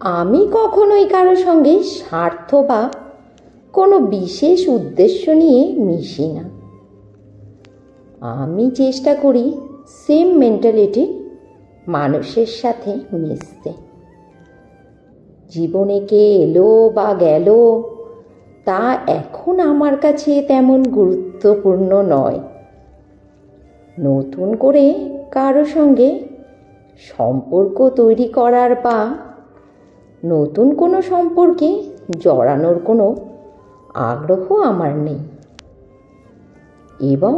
আমি কখনোই কারো সঙ্গে স্বার্থ বা কোনো বিশেষ উদ্দেশ্য নিয়ে মিশি না। আমি চেষ্টা করি সেম মেন্টালিটির মানুষের সাথে মিশতে। জীবনে কে এলো বা গেল তা এখন আমার কাছে তেমন গুরুত্বপূর্ণ নয়। নতুন করে কারো সঙ্গে সম্পর্ক তৈরি করার বা নতুন কোনো সম্পর্কে জড়ানোর কোনো আগ্রহ আমার নেই, এবং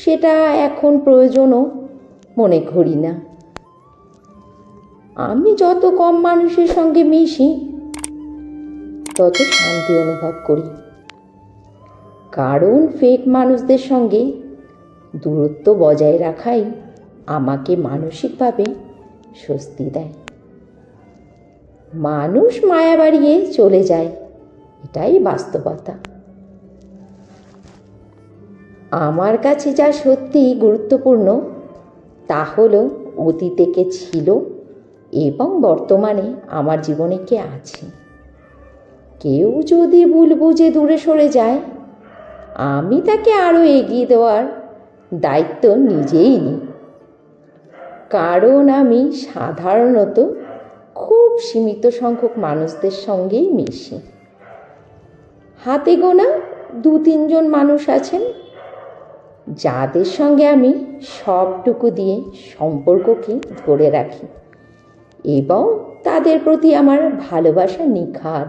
সেটা এখন প্রয়োজনও মনে করি না। আমি যত কম মানুষের সঙ্গে মিশি তত শান্তি অনুভব করি, কারণ ফেক মানুষদের সঙ্গে দূরত্ব বজায় রাখাই আমাকে মানসিকভাবে স্বস্তি দেয়। মানুষ মায়া বাড়িয়ে চলে যায়, এটাই বাস্তবতা। আমার কাছে যা সত্যি গুরুত্বপূর্ণ তা হলো অতীতে কে ছিল এবং বর্তমানে আমার জীবনে কে আছে। কেউ যদি ভুল বুঝে দূরে সরে যায়, আমি তাকে আরও এগিয়ে দেওয়ার দায়িত্ব নিজেই নিই, কারণ আমি সাধারণত খুব সীমিত সংখ্যক মানুষদের সঙ্গেই মিশি। হাতে গোনা 2-3 জন মানুষ আছেন যাদের সঙ্গে আমি সবটুকু দিয়ে সম্পর্ককে ধরে রাখি, এবং তাদের প্রতি আমার ভালোবাসা নিখাদ।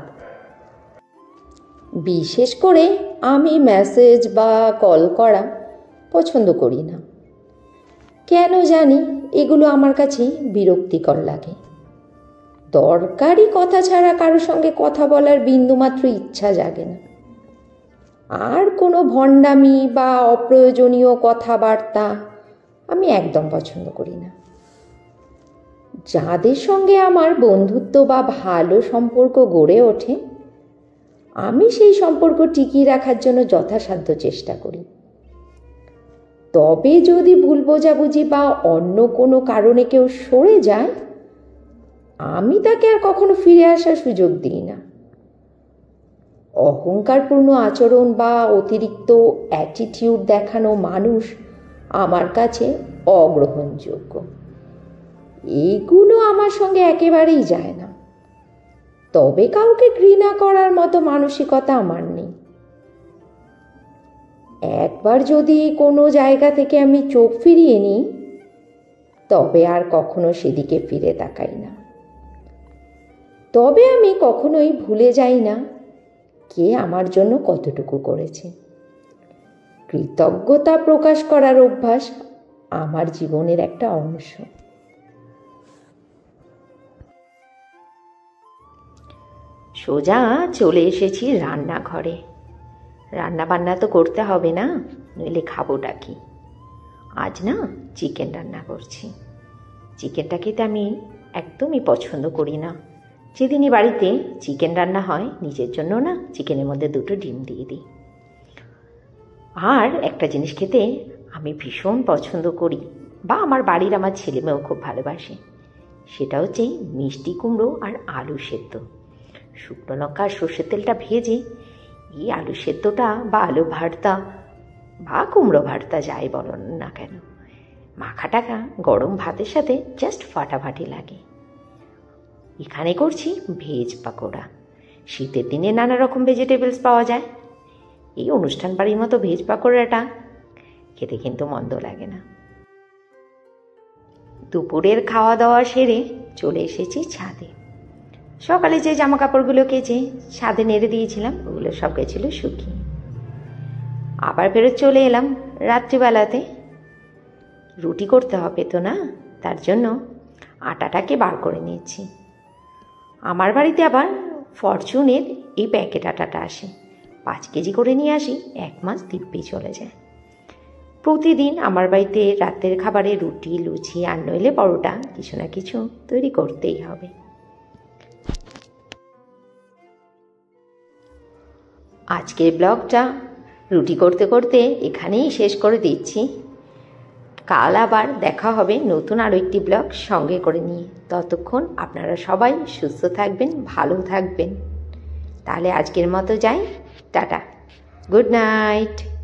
বিশেষ করে আমি মেসেজ বা কল করা পছন্দ করি না। কেন জানি এগুলো আমার কাছে বিরক্তিকর লাগে। দরকারি কথা ছাড়া কারোর সঙ্গে কথা বলার বিন্দুমাত্র ইচ্ছা জাগে না। আর কোনো ভণ্ডামি বা অপ্রয়োজনীয় কথাবার্তা আমি একদম পছন্দ করি না। যাদের সঙ্গে আমার বন্ধুত্ব বা ভালো সম্পর্ক গড়ে ওঠে, আমি সেই সম্পর্ক টিকিয়ে রাখার জন্য যথাসাধ্য চেষ্টা করি। তবে যদি ভুল বোঝাবুঝি বা অন্য কোনো কারণে কেউ সরে যায়, আমি তাকে আর কখনো ফিরে আসার সুযোগ দিই না। অহংকারপূর্ণ আচরণ বা অতিরিক্ত অ্যাটিটিউড দেখানো মানুষ আমার কাছে অগ্রহণযোগ্য। এইগুলো আমার সঙ্গে একেবারেই যায় না। তবে কাউকে ঘৃণা করার মতো মানসিকতা আমার নেই। একবার যদি কোনো জায়গা থেকে আমি চোখ ফিরিয়ে নিই, তবে আর কখনো সেদিকে ফিরে তাকাই না। তবে আমি কখনোই ভুলে যাই না কে আমার জন্য কতটুকু করেছে। কৃতজ্ঞতা প্রকাশ করার অভ্যাস আমার জীবনের একটা অংশ। সোজা চলে এসেছি রান্নাঘরে। রান্না বান্না তো করতে হবে না, নইলে খাবোটা কি। আজ না চিকেন রান্না করছি। চিকেনটা খেতে আমি একদমই পছন্দ করি না। যেদিনই বাড়িতে চিকেন রান্না হয়, নিজের জন্য না চিকেনের মধ্যে 2টো ডিম দিয়ে দিই। আর একটা জিনিস খেতে আমি ভীষণ পছন্দ করি, বা আমার বাড়ির আমার ছেলে মেয়েও খুব ভালোবাসে, সেটা হচ্ছে মিষ্টি কুমড়ো আর আলু সেদ্ধ। শুকনো লঙ্কা আর সর্ষের তেলটা ভেজে এই আলু সেদ্ধটা বা আলু ভর্তা বা কুমড়ো ভর্তা যাই বলো না কেন, মাখা টাকা গরম ভাতের সাথে জাস্ট ফাটাফাটি লাগে। এখানে করছি ভেজ পাকোড়া। শীতের দিনে নানা রকম ভেজিটেবলস পাওয়া যায়। এই অনুষ্ঠান বাড়ির মতো ভেজ পাকোড়াটা খেতে কিন্তু মন্দ লাগে না। দুপুরের খাওয়া দাওয়া সেরে চলে এসেছি ছাদে। সকালে যে জামা কাপড়গুলো কেচে ছাদে নেড়ে দিয়েছিলাম, ওগুলো সব গেছিল শুকিয়ে। আবার ফেরত চলে এলাম রাত্রিবেলাতে। রুটি করতে হবে তো না, তার জন্য আটাটাকে বার করে নিয়েছি। আমার বাড়িতে আবার ফরচুনের এই প্যাকেট আটাটা আসে, 5 কেজি করে নিয়ে আসি, 1 মাস দিব্যি চলে যায়। প্রতিদিন আমার বাড়িতে রাতের খাবারে রুটি, লুচি আর নইলে পরোটা কিছু না কিছু তৈরি করতেই হবে। আজকের ব্লগটা রুটি করতে করতে এখানেই শেষ করে দিচ্ছি। কাল আবার দেখা হবে নতুন আরও একটি ব্লগ সঙ্গে করে নিয়ে। ততক্ষণ আপনারা সবাই সুস্থ থাকবেন, ভালো থাকবেন। তাহলে আজকের মতো যাই, টাটা, গুড নাইট।